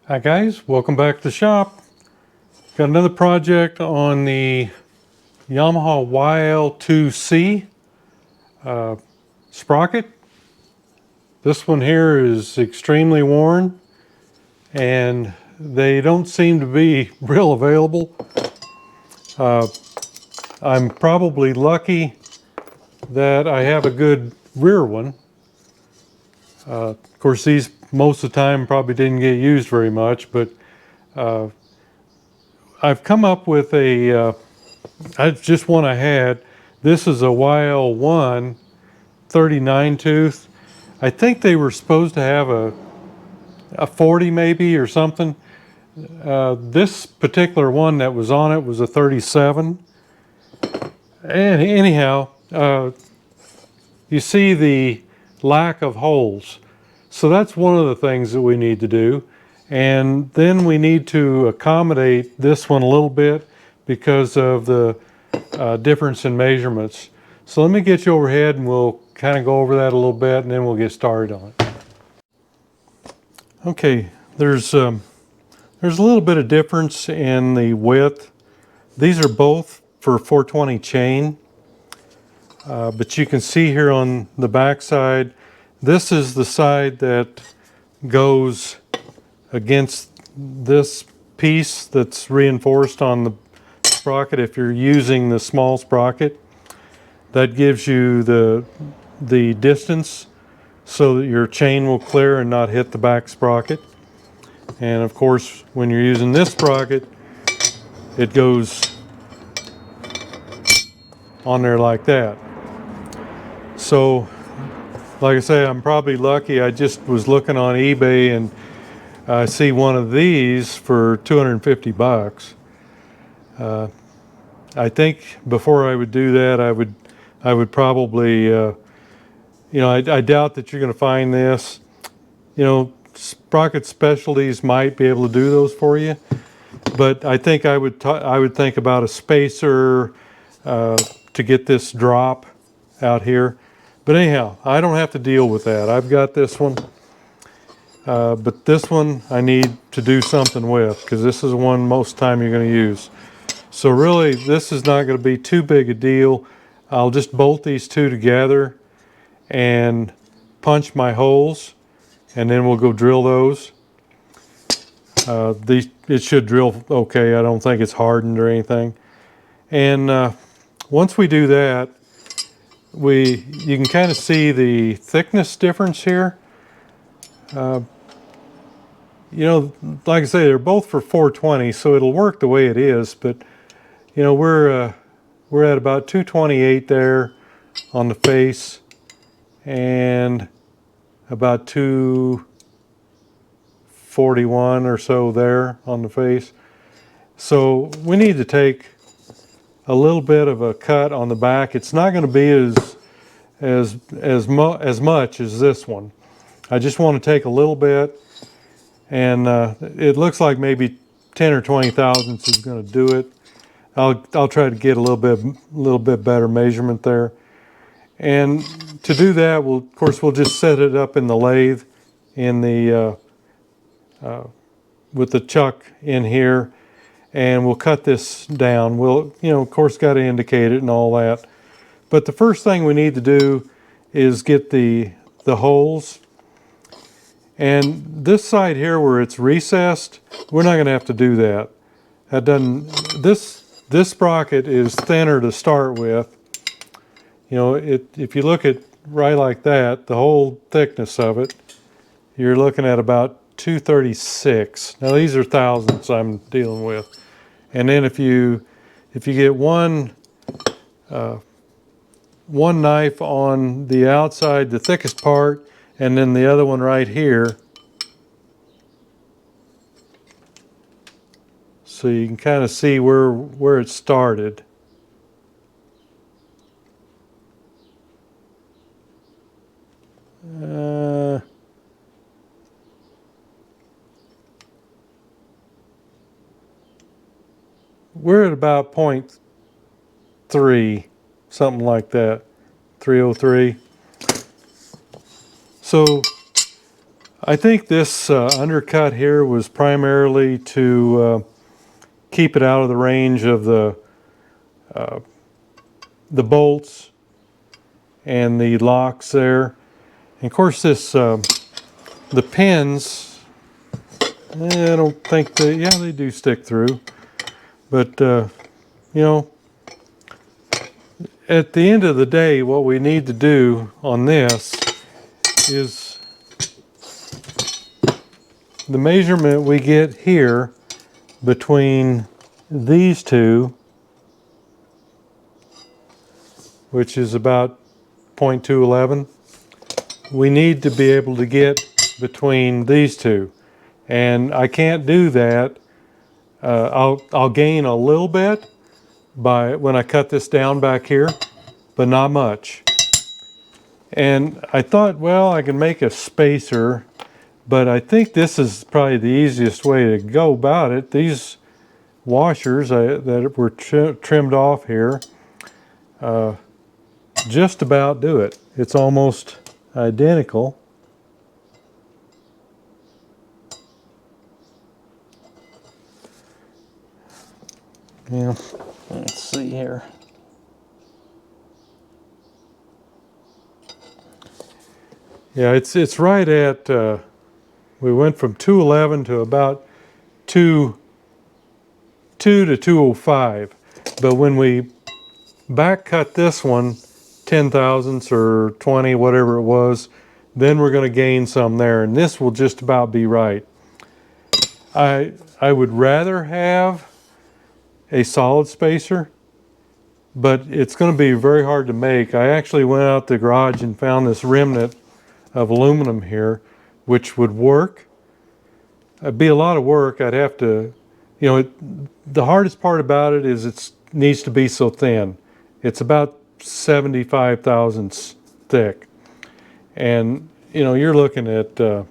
Hi guys, welcome back to the shop. Got another project on the Yamaha YL2C sprocket. This one here is extremely worn and they don't seem to be real available. I'm probably lucky that I have a good rear one. Of course, these most of the time probably didn't get used very much, but I've come up with that's just one I had. This is a YL1 39 tooth. I think they were supposed to have a 40 maybe or something. This particular one that was on it was a 37. And anyhow, you see the lack of holes. So that's one of the things that we need to do. And then we need to accommodate this one a little bit because of the difference in measurements. So let me get you overhead and we'll kind of go over that a little bit and then we'll get started on it. Okay, there's a little bit of difference in the width. These are both for 420 chain, but you can see here on the back side, this is the side that goes against this piece that's reinforced on the sprocket. If you're using the small sprocket, that gives you the distance so that your chain will clear and not hit the back sprocket. And of course, when you're using this sprocket, it goes on there like that. So, like I say, I'm probably lucky. I just was looking on eBay and I see one of these for 250 bucks. I think before I would do that, I would probably, I doubt that you're going to find this. Sprocket Specialties might be able to do those for you, but I think I would think about a spacer to get this drop out here. But anyhow, I don't have to deal with that. I've got this one, but this one I need to do something with because this is the one most time you're going to use. So really, this is not going to be too big a deal. I'll just bolt these two together and punch my holes, and then we'll go drill those. It should drill okay. I don't think it's hardened or anything. And once we do that, you can kind of see the thickness difference here. Like I say, they're both for 420, so it'll work the way it is. But we're at about 228 there on the face, and about 241 or so there on the face. So we need to take a little bit of a cut on the back. It's not going to be as much as this one. I just want to take a little bit, and it looks like maybe 10 or 20 thousandths is going to do it. I'll try to get a little bit better measurement there. And to do that, of course we'll just set it up in the lathe in the with the chuck in here, and we'll cut this down. We'll of course got to indicate it and all that. But the first thing we need to do is get the holes. And this side here where it's recessed, we're not going to have to do that. This sprocket is thinner to start with. If you look at right like that, the whole thickness of it, you're looking at about 236. Now these are thousandths I'm dealing with. And then if you get one knife on the outside, the thickest part, and then the other one right here, so you can kind of see where it started. We're at about 0.3, something like that, 303. So I think this undercut here was primarily to keep it out of the range of the bolts and the locks there. And of course this, the pins, I don't think they, yeah, they do stick through. But, you know, at the end of the day, what we need to do on this is the measurement we get here between these two, which is about 0.211, we need to be able to get between these two. And I can't do that. I'll gain a little bit by when I cut this down back here, but not much. And I thought, well, I can make a spacer, but I think this is probably the easiest way to go about it. These washers that were trimmed off here just about do it. It's almost identical. Yeah, let's see here. Yeah, it's right at, we went from 211 to about 2 to 205. But when we back cut this one 10 thousandths or 20, whatever it was, then we're going to gain some there, and this will just about be right. I would rather have a solid spacer, but it's going to be very hard to make. I actually went out the garage and found this remnant of aluminum here, which would work. It'd be a lot of work. I'd have to, you know, the hardest part about it is it needs to be so thin. It's about 75 thousandths thick. And, you know, you're looking at about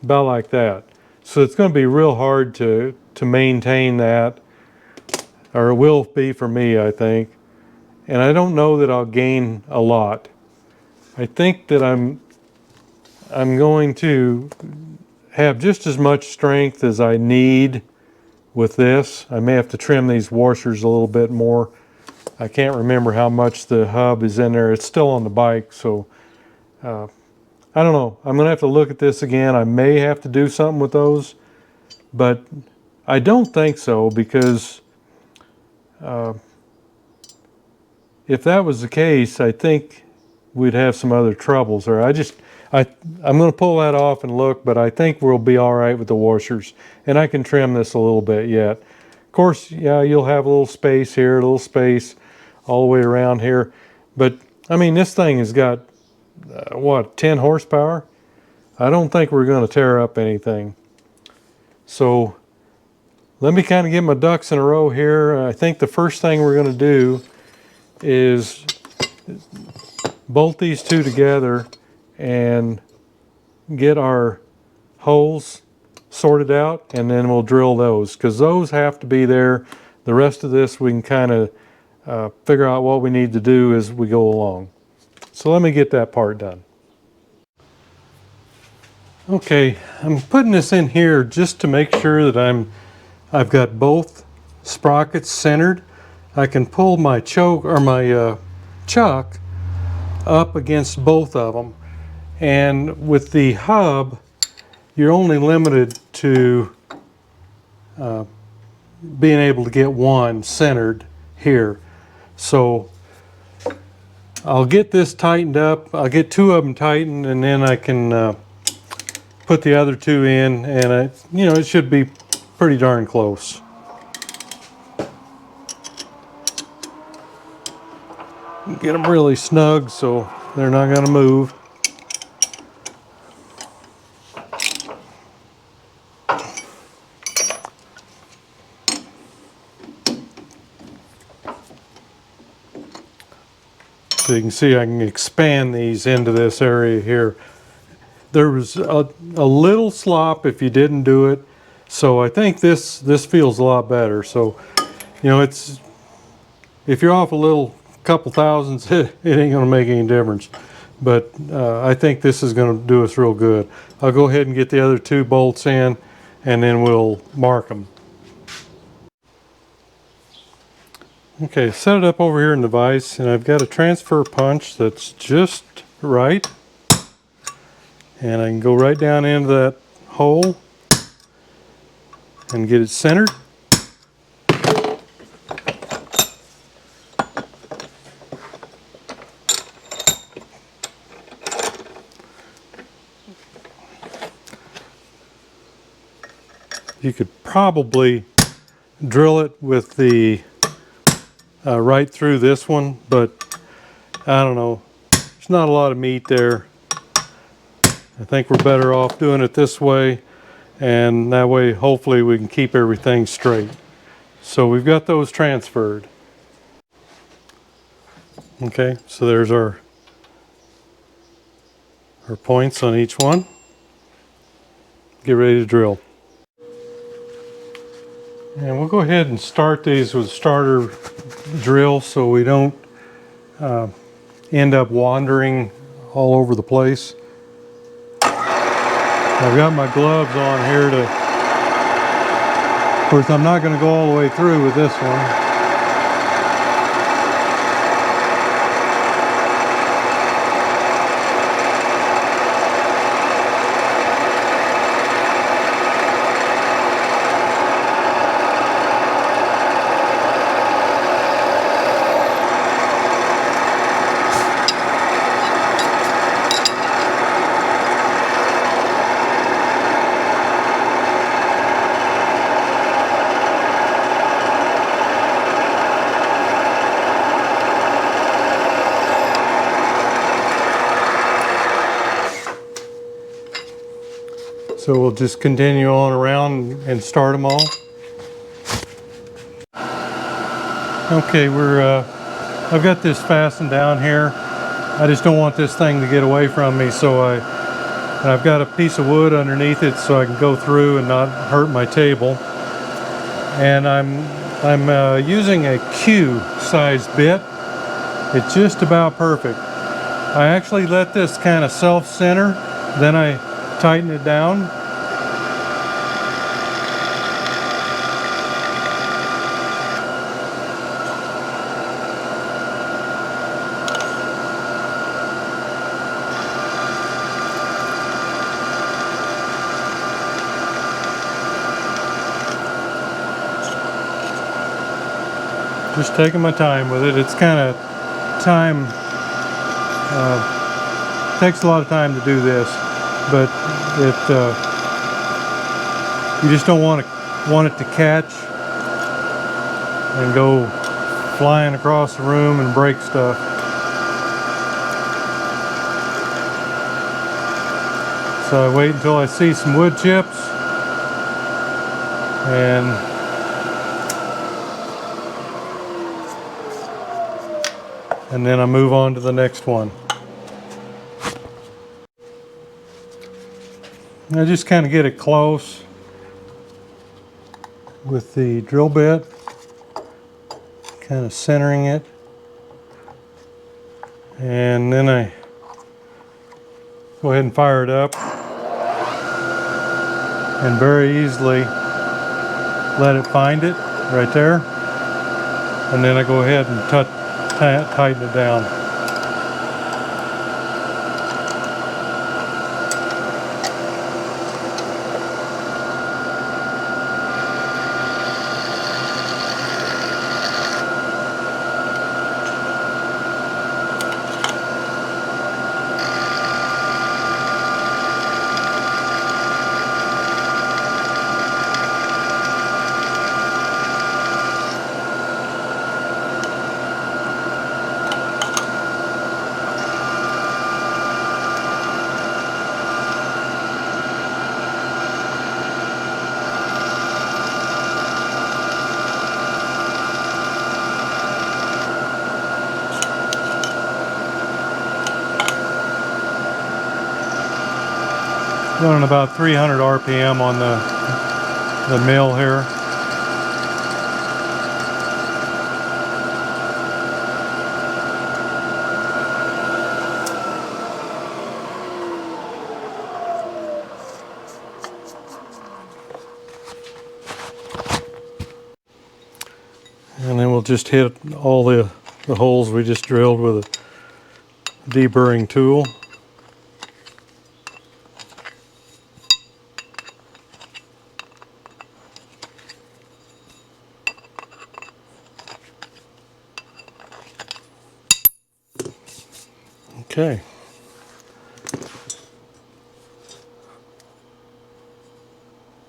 like that. So it's going to be real hard to maintain that, or it will be for me, I think. And I don't know that I'll gain a lot. I think that I'm going to have just as much strength as I need with this. I may have to trim these washers a little bit more. I can't remember how much the hub is in there. It's still on the bike, so I don't know. I'm going to have to look at this again. I may have to do something with those, but I don't think so, because if that was the case, I think we'd have some other troubles. Or I'm going to pull that off and look, but I think we'll be all right with the washers. And I can trim this a little bit yet. Of course, yeah, you'll have a little space here, a little space all the way around here. But, I mean, this thing has got, what, 10 horsepower? I don't think we're going to tear up anything. So, let me kind of get my ducks in a row here. I think the first thing we're going to do is bolt these two together and get our holes sorted out, and then we'll drill those, because those have to be there. The rest of this we can kind of figure out what we need to do as we go along. So let me get that part done. Okay, I'm putting this in here just to make sure that I've got both sprockets centered. I can pull my choke or my chuck up against both of them. And with the hub, you're only limited to being able to get one centered here. So I'll get this tightened up. I'll get two of them tightened, and then I can put the other two in, and you know, it should be pretty darn close. Get them really snug so they're not going to move. So you can see I can expand these into this area here. There was a little slop if you didn't do it, so I think this feels a lot better. So, you know, if you're off a couple thousandths, it ain't gonna make any difference. but I think this is going to do us real good. I'll go ahead and get the other 2 bolts in, and then we'll mark them. Okay, set it up over here in the vise, and I've got a transfer punch that's just right. And I can go right down into that hole and get it centered. You could probably drill it with the right through this one, but I don't know. There's not a lot of meat there. I think we're better off doing it this way, and that way hopefully we can keep everything straight. So we've got those transferred. Okay, so there's our points on each one. Get ready to drill. And we'll go ahead and start these with starter drill so we don't end up wandering all over the place. I've got my gloves on here to, of course I'm not going to go all the way through with this one. So we'll just continue on around and start them all. Okay, I've got this fastened down here. I just don't want this thing to get away from me, so I've got a piece of wood underneath it so I can go through and not hurt my table. And I'm using a Q size bit. It's just about perfect. I actually let this kind of self-center, then I tighten it down. Just taking my time with it. It's kind of time, takes a lot of time to do this, but you just don't want it to catch and go flying across the room and break stuff. So I wait until I see some wood chips, and then I move on to the next one. I just kind of get it close with the drill bit, kind of centering it, and then I go ahead and fire it up and very easily let it find it right there, and then I go ahead and tighten it down. Running about 300 RPM on the mill here. we'll just hit all the holes we just drilled with a deburring tool. Okay.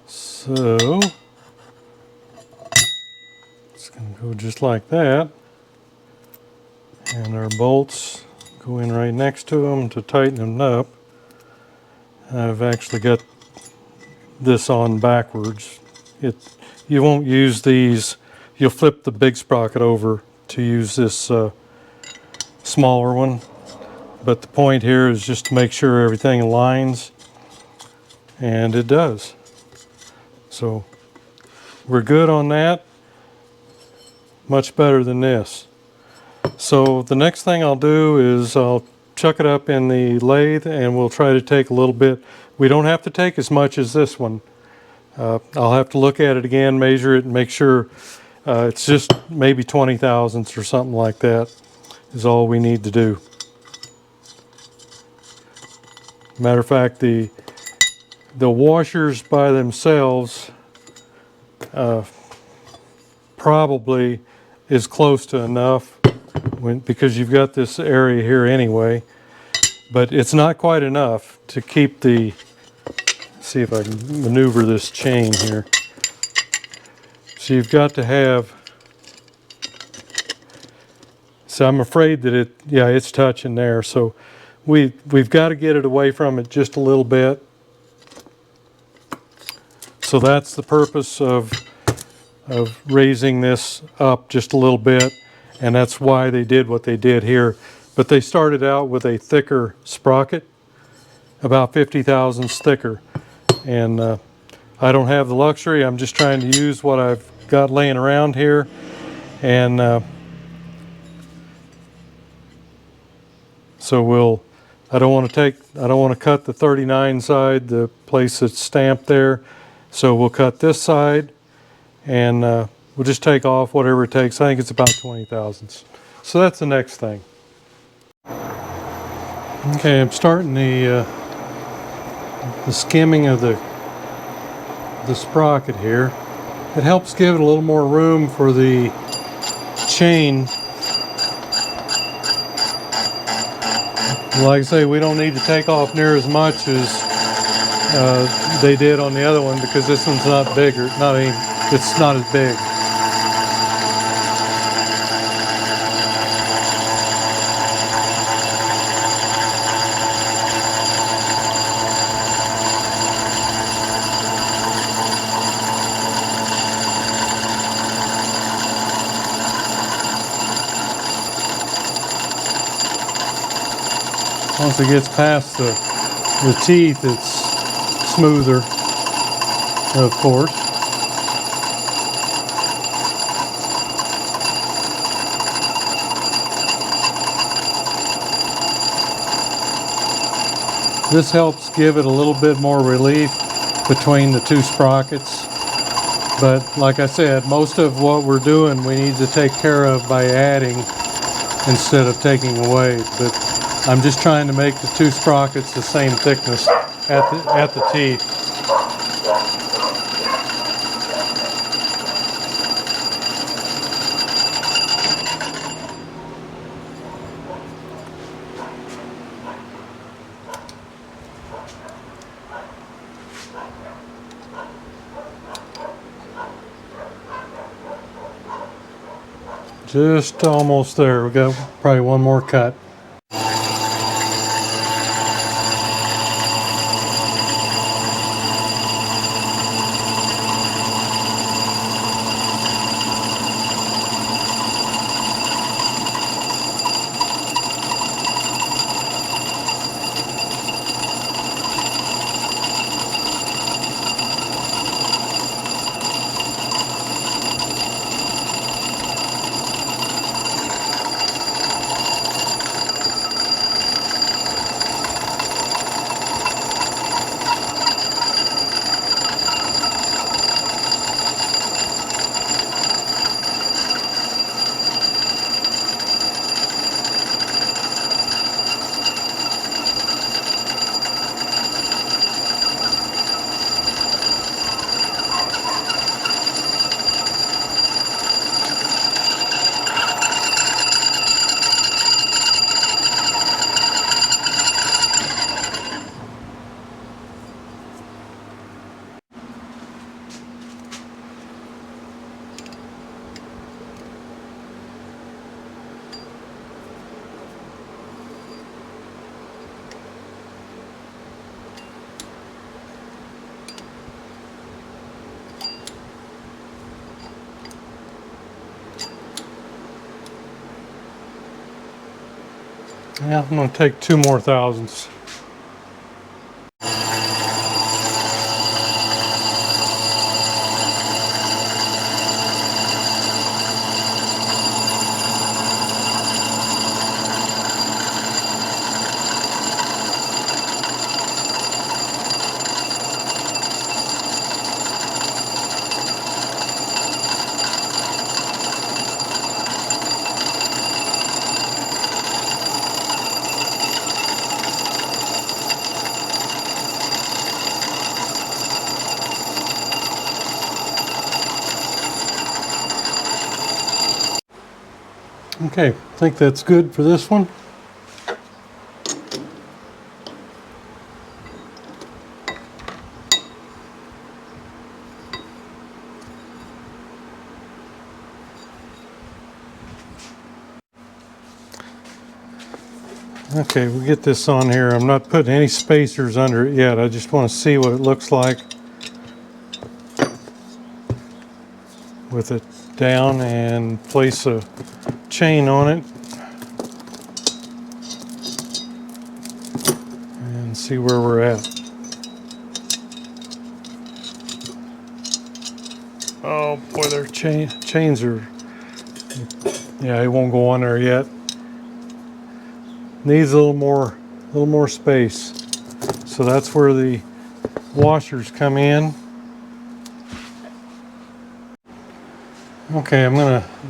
So it's going to go just like that. And our bolts go in right next to them to tighten them up. I've actually got this on backwards. You won't use these. You'll flip the big sprocket over to use this smaller one. But the point here is just to make sure everything aligns, and it does. So we're good on that. Much better than this. So the next thing I'll do is I'll chuck it up in the lathe, and we'll try to take a little bit. We don't have to take as much as this one. I'll have to look at it again, measure it, and make sure it's just maybe 20 thousandths or something like that is all we need to do. Matter of fact, the washers by themselves probably is close to enough because you've got this area here anyway, but it's not quite enough to keep the, see if I can maneuver this chain here. So you've got to have, so I'm afraid that it's touching there, so we've got to get it away from it just a little bit. So that's the purpose of raising this up just a little bit, and that's why they did what they did here. But they started out with a thicker sprocket, about 50 thousandths thicker, and I don't have the luxury. I'm just trying to use what I've got laying around here, and so I don't want to cut the 39 side, the place that's stamped there. So we'll cut this side, and we'll just take off whatever it takes. I think it's about 20 thousandths. So that's the next thing. Okay, I'm starting the skimming of the sprocket here. It helps give it a little more room for the chain. Like I say, we don't need to take off near as much as they did on the other one because this one's not bigger. It's not as big. Once it gets past the teeth, it's smoother, of course. This helps give it a little bit more relief between the two sprockets. But like I said, most of what we're doing we need to take care of by adding instead of taking away. But I'm just trying to make the two sprockets the same thickness at the teeth. Just almost there. We got probably one more cut. Yeah, I'm going to take 2 more thousandths. Okay, I think that's good for this one. Okay, we'll get this on here. I'm not putting any spacers under it yet. I just want to see what it looks like with it down, and place a chain on it and see where we're at. Oh boy, their chains are, yeah, it won't go on there yet. Needs a little more space. So that's where the washers come in. Okay,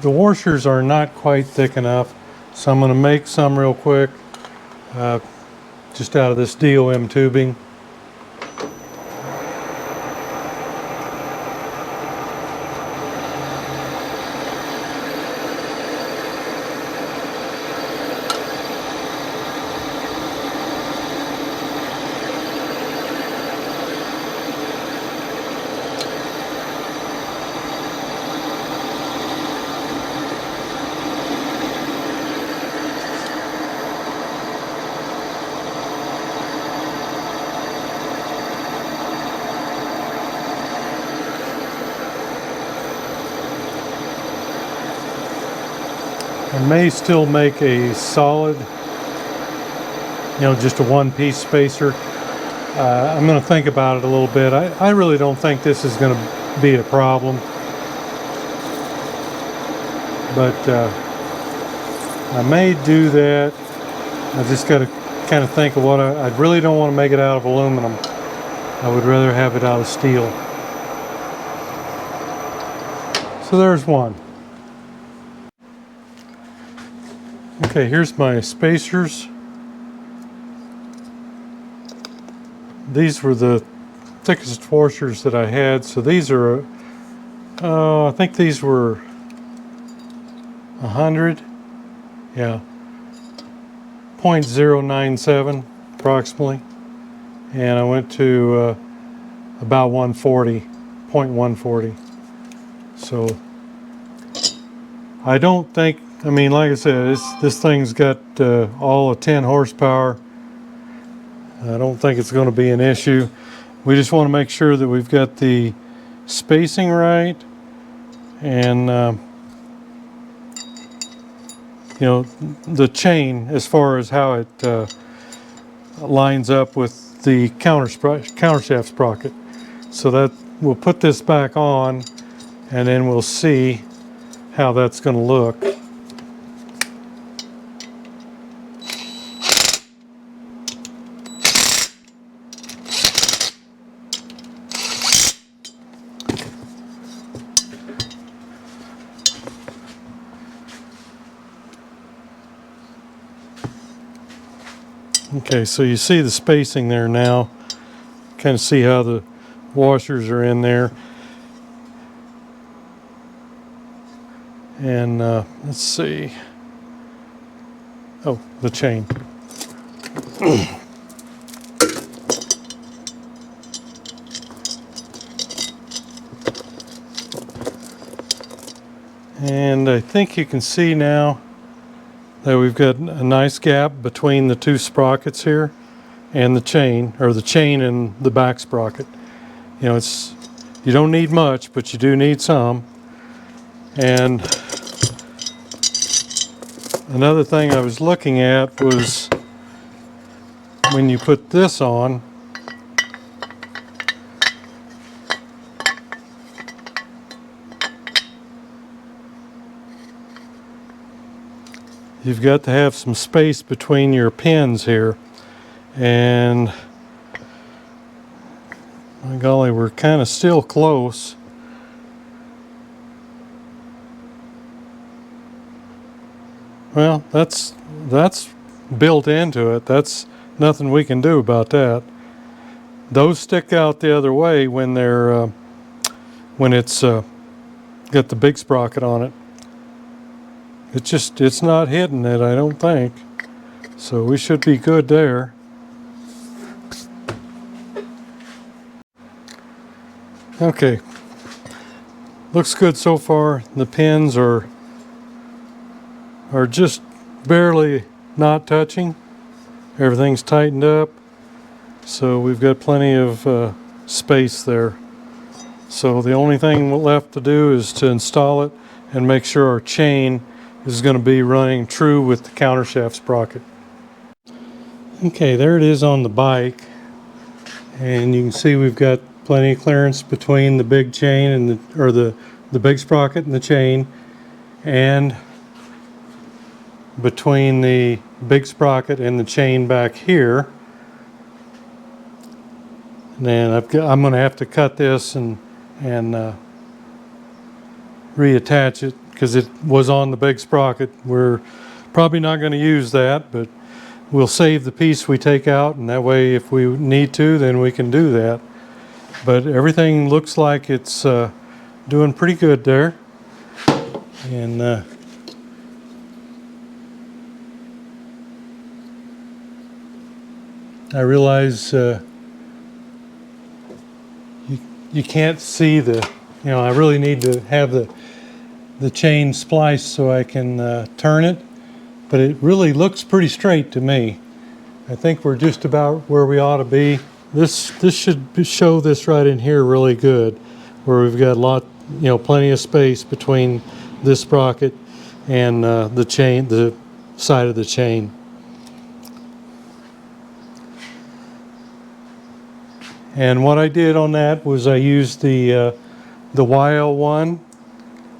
the washers are not quite thick enough, so I'm gonna make some real quick, just out of this DOM tubing. I may still make a solid, just a one-piece spacer. I'm going to think about it a little bit. I really don't think this is going to be a problem. But I may do that. I just got to kind of think of what I really don't want to make it out of aluminum. I would rather have it out of steel. So there's one. Okay, here's my spacers. These were the thickest washers that I had, so these are, I think these were 100, yeah, 0.097 approximately, and I went to about 140, 0.140. So I don't think, like I said, this thing's got all of 10 horsepower. I don't think it's going to be an issue. We just want to make sure that we've got the spacing right, and the chain as far as how it lines up with the countershaft sprocket. So that we'll put this back on, and then we'll see how that's going to look. Okay, so you see the spacing there now. Kind of see how the washers are in there. And let's see. Oh, the chain. And I think you can see now that we've got a nice gap between the two sprockets here and the chain, or the chain and the back sprocket. You don't need much, but you do need some. And Another thing I was looking at was when you put this on, you've got to have some space between your pins here. And my golly, we're kind of still close. Well, that's built into it. That's nothing we can do about that. Those stick out the other way when they're when it's got the big sprocket on it. It's not hitting it, I don't think. So we should be good there. Okay, looks good so far. The pins are just barely not touching. Everything's tightened up, so we've got plenty of space there. So the only thing left to do is to install it and make sure our chain is going to be running true with the countershaft sprocket. Okay, there it is on the bike, and you can see we've got plenty of clearance between the big chain and the big sprocket and the chain, and between the big sprocket and the chain back here. And then I'm going to have to cut this and reattach it because it was on the big sprocket. We're probably not going to use that, but we'll save the piece we take out, and that way if we need to, then we can do that. But everything looks like it's doing pretty good there. And I realize you can't see I really need to have the chain spliced so I can turn it, but it really looks pretty straight to me. I think we're just about where we ought to be. This should show this right in here really good, where we've got plenty of space between this sprocket and the chain, the side of the chain. And what I did on that was I used the YL1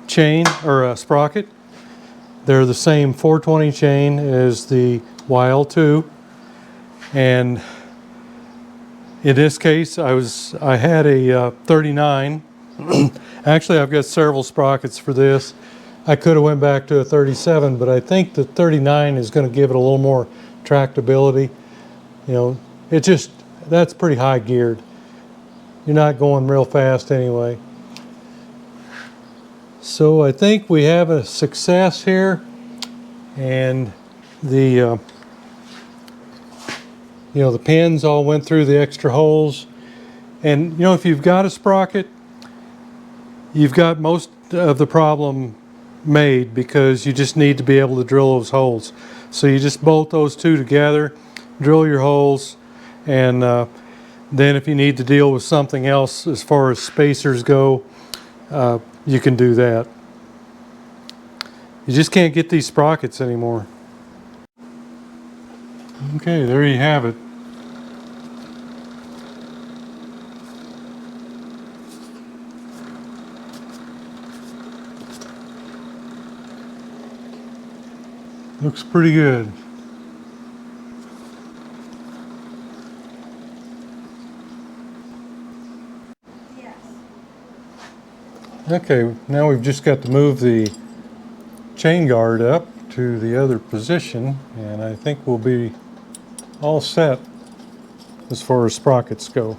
chain or sprocket. They're the same 420 chain as the YL2, and in this case I had a 39. Actually, I've got several sprockets for this. I could have went back to a 37, but I think the 39 is going to give it a little more tractability. That's pretty high geared. You're not going real fast anyway. So I think we have a success here, and the the pins all went through the extra holes. And if you've got a sprocket, you've got most of the problem made, because you just need to be able to drill those holes. So you just bolt those two together, drill your holes, and then if you need to deal with something else as far as spacers go, you can do that. You just can't get these sprockets anymore. Okay, there you have it. Looks pretty good. Okay, now we've just got to move the chain guard up to the other position, and I think we'll be all set as far as sprockets go.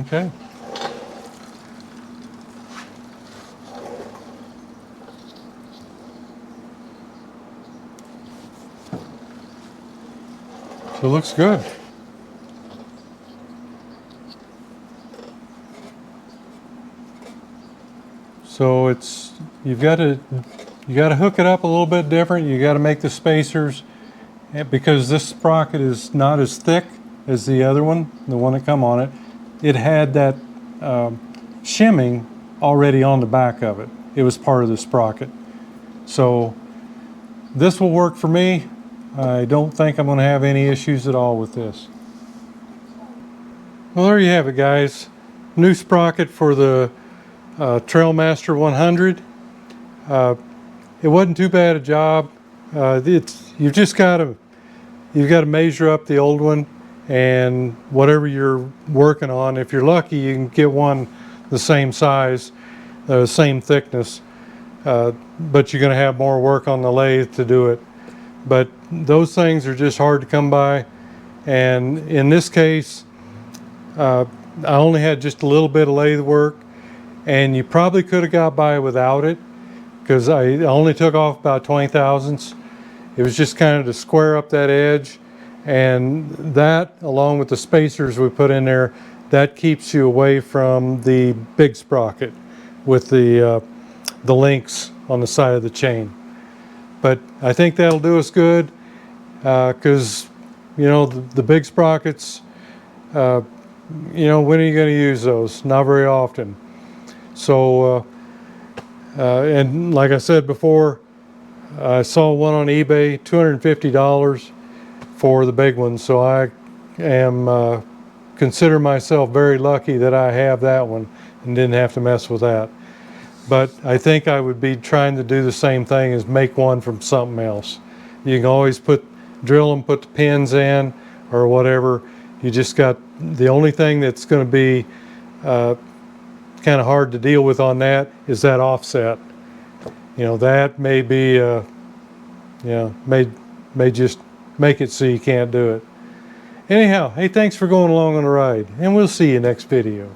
Okay. So it looks good. So you've got to you got to hook it up a little bit different. You got to make the spacers, because this sprocket is not as thick as the other one, the one that come on it. It had that shimming already on the back of it. It was part of the sprocket. So this will work for me. I don't think I'm going to have any issues at all with this. Well, there you have it, guys. New sprocket for the Trailmaster 100. It wasn't too bad a job. You've got to measure up the old one, and whatever you're working on, if you're lucky, you can get one the same size, same thickness. But you're going to have more work on the lathe to do it. But those things are just hard to come by, and in this case, I only had just a little bit of lathe work, and you probably could have got by without it, because I only took off about 20 thousandths. It was just kind of to square up that edge, and that, along with the spacers we put in there, that keeps you away from the big sprocket with the links on the side of the chain. But I think that'll do us good, because you know, the big sprockets, you know, when are you going to use those? Not very often. So and like I said before, I saw one on eBay, $250 for the big one. So I am consider myself very lucky that I have that one and didn't have to mess with that. But I think I would be trying to do the same thing as make one from something else. You can always drill them, put the pins in or whatever. You just got, the only thing that's going to be kind of hard to deal with on that is that offset. You know, that may be, you know, may just make it so you can't do it. Anyhow, hey, thanks for going along on the ride, and we'll see you next video.